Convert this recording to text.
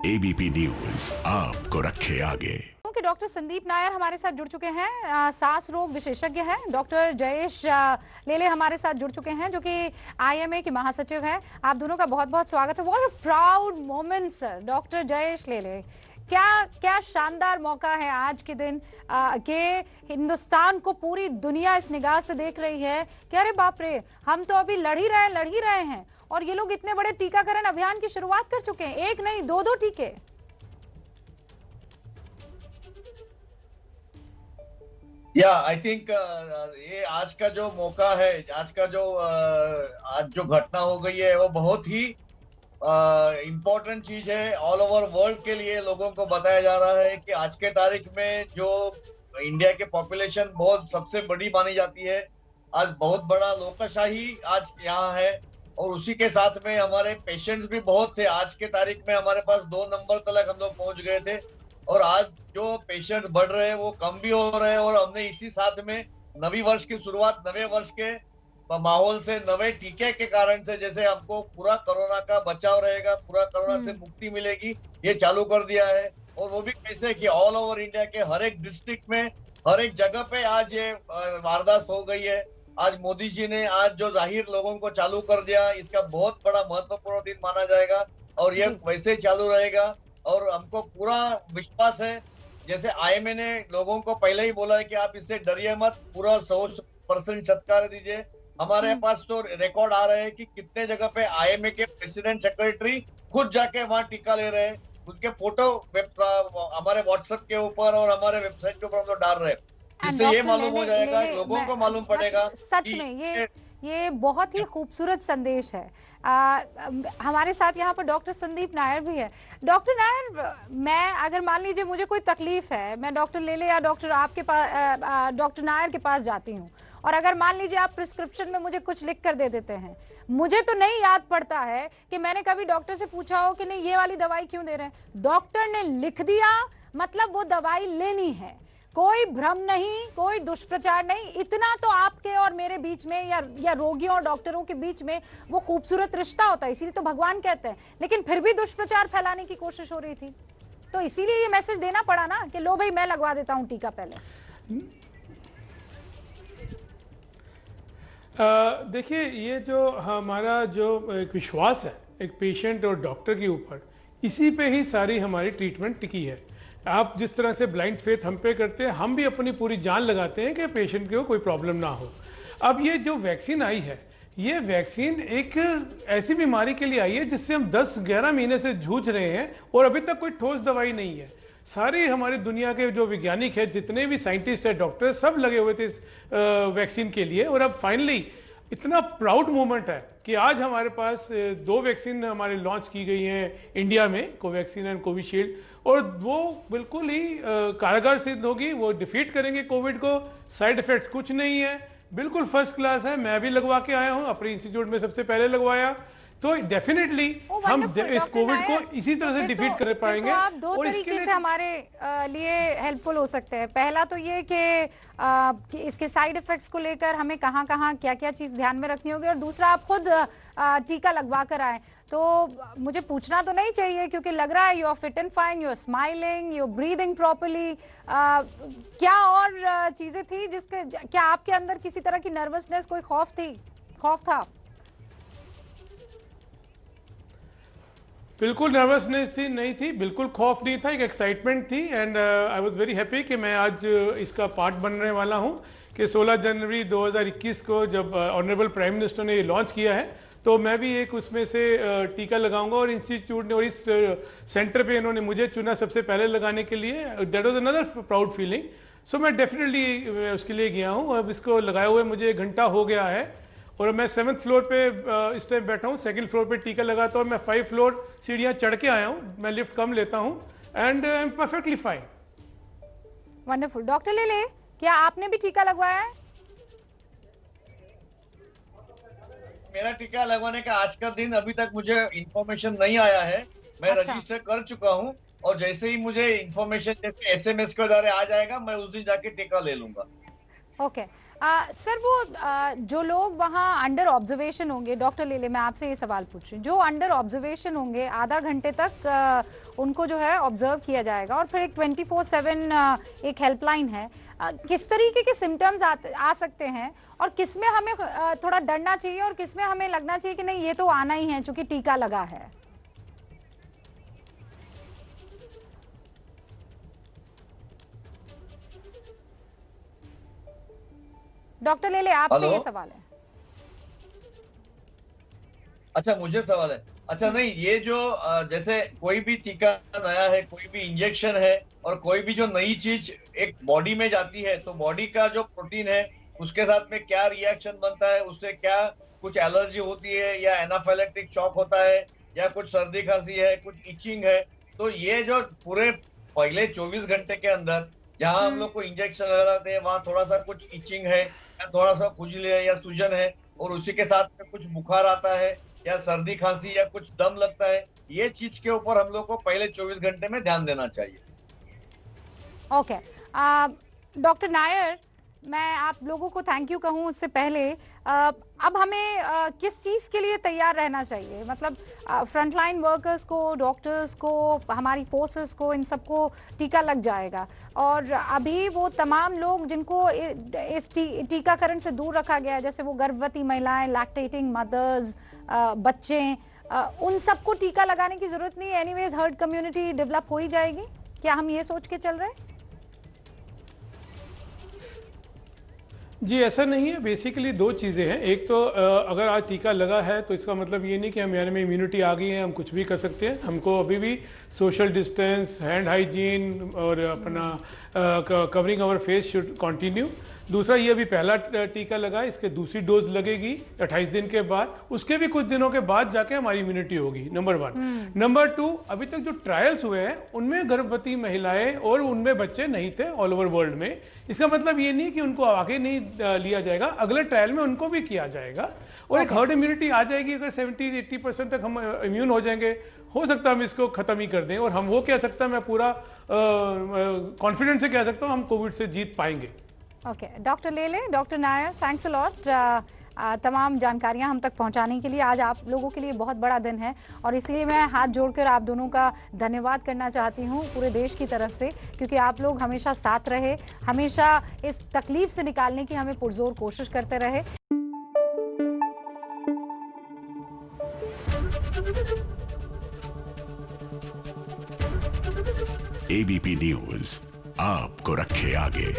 ABP news आपको रखे आगे। कि डॉक्टर संदीप नायर हमारे साथ जुड़ चुके हैं, सांस रोग विशेषज्ञ हैं। डॉक्टर जयेश लेले हमारे साथ जुड़ चुके हैं, जो कि आईएमए के महासचिव हैं। आप दोनों का बहुत बहुत स्वागत है। What a proud moment sir. Doctor Jayesh लेले, क्या शानदार मौका है आज के दिन कि हिंदुस्तान को पूरी दुनिया इस निगाह से देख रही है कि अरे बाप रे, हम तो अभी लड़ ही रहे हैं और ये लोग इतने बड़े टीकाकरण अभियान की शुरुआत कर चुके हैं। एक नहीं, दो टीके। आई थिंक ये आज का जो मौका है, आज का जो आज जो घटना हो गई है वो बहुत ही इम्पोर्टेंट चीज है। ऑल ओवर वर्ल्ड के लिए लोगों को बताया जा रहा है कि आज के तारीख में जो इंडिया के पॉपुलेशन बहुत सबसे बड़ी मानी जाती है, आज बहुत बड़ा लोकशाही आज यहाँ है और उसी के साथ में हमारे पेशेंट्स भी बहुत थे। आज के तारीख में हमारे पास 2 नंबर तक हम लोग पहुंच गए थे और आज जो पेशेंट्स बढ़ रहे हैं वो कम भी हो रहे हैं। और हमने इसी साथ में नवी वर्ष की शुरुआत, नवे वर्ष के माहौल से, नवे टीके के कारण से, जैसे हमको पूरा कोरोना का बचाव रहेगा, पूरा कोरोना से मुक्ति मिलेगी, ये चालू कर दिया है। और वो भी कैसे कि ऑल ओवर इंडिया के हर एक डिस्ट्रिक्ट में, हर एक जगह पे आज ये वारदात हो गई है। आज मोदी जी ने आज जो जाहिर लोगों को चालू कर दिया, इसका बहुत बड़ा महत्वपूर्ण दिन माना जाएगा और ये वैसे ही चालू रहेगा। और हमको पूरा विश्वास है, जैसे आईएमए ने लोगों को पहले ही बोला है कि आप इससे डरिए मत, पूरा 100% सत्कार दीजिए। हमारे पास तो रिकॉर्ड आ रहे हैं कि कितने जगह पे आईएमए के प्रेसिडेंट सेक्रेटरी खुद जाके वहां टीका ले रहे हैं। उनके फोटो हमारे व्हाट्सएप के ऊपर और हमारे वेबसाइट के ऊपर हम लोग डाल रहे हैं, जिससे ये मालूम हो जाएगा, लोगों को मालूम पड़ेगा। सच में ये बहुत ही खूबसूरत संदेश है। हमारे साथ यहाँ पर डॉक्टर संदीप नायर भी है। डॉक्टर नायर, मैं अगर मान लीजिए मुझे कोई तकलीफ है, मैं डॉक्टर लेले या डॉक्टर आपके पास, डॉक्टर नायर के पास जाती हूँ और अगर मान लीजिए आप प्रिस्क्रिप्शन में मुझे कुछ लिख कर दे देते हैं, मुझे तो नहीं याद पड़ता है कि मैंने कभी डॉक्टर से पूछा हो कि नहीं ये वाली दवाई क्यों दे रहे हैं। डॉक्टर ने लिख दिया, मतलब वो दवाई लेनी है। कोई भ्रम नहीं, कोई दुष्प्रचार नहीं। इतना तो आपके और मेरे बीच में या रोगियों और डॉक्टरों के बीच में वो खूबसूरत रिश्ता होता है, इसीलिए तो भगवान कहते हैं। लेकिन फिर भी दुष्प्रचार फैलाने की कोशिश हो रही थी, तो इसीलिए ये मैसेज देना पड़ा ना कि लो भाई मैं लगवा देता हूं टीका पहले। देखिए, ये जो हमारा जो एक विश्वास है एक पेशेंट और डॉक्टर के ऊपर, इसी पे ही सारी हमारी ट्रीटमेंट टिकी है। आप जिस तरह से ब्लाइंड फेथ हम पे करते हैं, हम भी अपनी पूरी जान लगाते हैं कि पेशेंट को कोई प्रॉब्लम ना हो। अब ये जो वैक्सीन आई है, ये वैक्सीन एक ऐसी बीमारी के लिए आई है जिससे हम 10-11 महीने से जूझ रहे हैं और अभी तक कोई ठोस दवाई नहीं है। सारी हमारी दुनिया के जो वैज्ञानिक हैं, जितने भी साइंटिस्ट हैं, डॉक्टर, सब लगे हुए थे इस वैक्सीन के लिए। और अब फाइनली इतना प्राउड मोमेंट है कि आज हमारे पास 2 वैक्सीन हमारे लॉन्च की गई हैं इंडिया में, कोवैक्सीन एंड कोविशील्ड, और वो बिल्कुल ही कारगर सिद्ध होगी। वो डिफीट करेंगे कोविड को, साइड इफेक्ट्स कुछ नहीं है, बिल्कुल फर्स्ट क्लास है। मैं भी लगवा के आया हूँ, अपने इंस्टीट्यूट में सबसे पहले लगवाया। तो डेफिनेटली हम इस कोविड को इसी तरह से डिफीट कर पाएंगे। तो आप 2 तरीके से हमारे लिए हेल्पफुल हो सकते हैं। पहला तो ये कि इसके साइड इफेक्ट्स को लेकर हमें कहाँ क्या चीज़ ध्यान में रखनी होगी, और दूसरा आप खुद टीका लगवा कर आए। तो मुझे पूछना तो नहीं चाहिए क्योंकि लग रहा है you are fit and fine, you are smiling, you are breathing properly. क्या और चीज़ें थी जिसके, क्या आपके अंदर किसी तरह की नर्वसनेस, कोई खौफ था? बिल्कुल नर्वसनेस थी नहीं थी, बिल्कुल खौफ नहीं था, एक एक्साइटमेंट थी। And I was very happy कि मैं आज इसका पार्ट बनने वाला हूं कि 16 जनवरी 2021 को जब ऑनरेबल प्राइम मिनिस्टर ने ये लॉन्च किया है, तो मैं भी एक उसमें से टीका लगाऊंगा। और इंस्टीट्यूट ने और इस सेंटर पे इन्होंने मुझे चुना सबसे पहले लगाने के लिए। That was another proud feeling. So मैं डेफिनेटली उसके लिए गया हूँ। अब इसको लगाए हुए मुझे 1 घंटा हो गया है और मैं 7th फ्लोर पे इस टाइम बैठा हूँ। 2nd फ्लोर पे टीका लगाता हूँ। मैं 5 फ्लोर सीढ़ियाँ चढ़ के आया हूँ, मैं लिफ्ट कम लेता हूँ and I am perfectly fine. Wonderful. Doctor लेले, क्या आपने भी टीका लगवाया है? मेरा टीका लगवाने का आज का दिन अभी तक मुझे इंफॉर्मेशन नहीं आया है। मैं रजिस्टर कर चुका हूँ और जैसे ही मुझे इंफॉर्मेशन जैसे SMS के द्वारा आ जाएगा, मैं उस दिन जाके टीका ले लूंगा। ओके। सर वो जो लोग वहाँ अंडर ऑब्जर्वेशन होंगे, डॉक्टर ले मैं आपसे ये सवाल पूछ रही हूँ, जो अंडर ऑब्जर्वेशन होंगे आधा घंटे तक उनको जो है ऑब्जर्व किया जाएगा और फिर एक 24/7 एक हेल्पलाइन है, किस तरीके के सिम्टम्स आ सकते हैं और किस में हमें थोड़ा डरना चाहिए और किस में हमें लगना चाहिए कि नहीं ये तो आना ही है चूंकि टीका लगा है? डॉक्टर ले आपसे हेलो? ये सवाल है। अच्छा, मुझे सवाल है। अच्छा, नहीं, ये जो जैसे कोई भी टीका नया है, कोई भी इंजेक्शन है और कोई भी जो नई चीज एक बॉडी में जाती है, तो बॉडी का जो प्रोटीन है उसके साथ में क्या रिएक्शन बनता है, उससे क्या कुछ एलर्जी होती है या एनाफाइलेक्टिक शॉक होता है या कुछ सर्दी खांसी है, कुछ इचिंग है, तो ये जो पूरे पहले 24 घंटे के अंदर जहां हम लोग को इंजेक्शन लगाते हैं वहां थोड़ा सा कुछ इचिंग है या थोड़ा सा खुजली है या सूजन है और उसी के साथ में कुछ बुखार आता है या सर्दी खांसी या कुछ दम लगता है, ये चीज के ऊपर हम लोग को पहले 24 घंटे में ध्यान देना चाहिए। ओके, डॉक्टर नायर, मैं आप लोगों को थैंक यू कहूँ उससे पहले अब हमें किस चीज़ के लिए तैयार रहना चाहिए? मतलब फ्रंटलाइन वर्कर्स को, डॉक्टर्स को, हमारी फोर्सेस को, इन सबको टीका लग जाएगा और अभी वो तमाम लोग जिनको इस टीकाकरण से दूर रखा गया है, जैसे वो गर्भवती महिलाएं, लैक्टेटिंग मदर्स, बच्चे, उन सबको टीका लगाने की ज़रूरत नहीं है। एनीवेज हर्ड कम्युनिटी डेवलप हो ही जाएगी, क्या हम ये सोच के चल रहे हैं? जी ऐसा नहीं है, बेसिकली दो चीज़ें हैं। एक तो अगर आज टीका लगा है तो इसका मतलब ये नहीं कि हमारे में इम्यूनिटी आ गई है, हम कुछ भी कर सकते हैं। हमको अभी भी सोशल डिस्टेंस, हैंड हाइजीन और अपना covering our face should continue. दूसरा, ये अभी पहला टीका लगा है, इसके दूसरी डोज लगेगी 28 दिन के बाद, उसके भी कुछ दिनों के बाद जाके हमारी इम्यूनिटी होगी, नंबर 1। नंबर 2, अभी तक जो ट्रायल्स हुए हैं उनमें गर्भवती महिलाएं और उनमें बच्चे नहीं थे ऑल ओवर वर्ल्ड में। इसका मतलब ये नहीं कि उनको आगे नहीं लिया जाएगा, अगले ट्रायल में उनको भी किया जाएगा और एक हर्ड इम्यूनिटी आ जाएगी। अगर 70-80% तक हम इम्यून हो जाएंगे, हो सकता है हम इसको खत्म ही कर दें और हम वो कह सकता है, मैं पूरा कॉन्फिडेंस से कह सकता हूँ हम कोविड से जीत पाएंगे। ओके, डॉक्टर ले doctor Nair, thanks a lot तमाम जानकारियां हम तक पहुंचाने के लिए। आज आप लोगों के लिए बहुत बड़ा दिन है और इसलिए मैं हाथ जोड़कर आप दोनों का धन्यवाद करना चाहती हूं पूरे देश की तरफ से, क्योंकि आप लोग हमेशा साथ रहे, हमेशा इस तकलीफ से निकालने की हमें पुरजोर कोशिश करते रहे। एबीपी न्यूज आपको रखे आगे।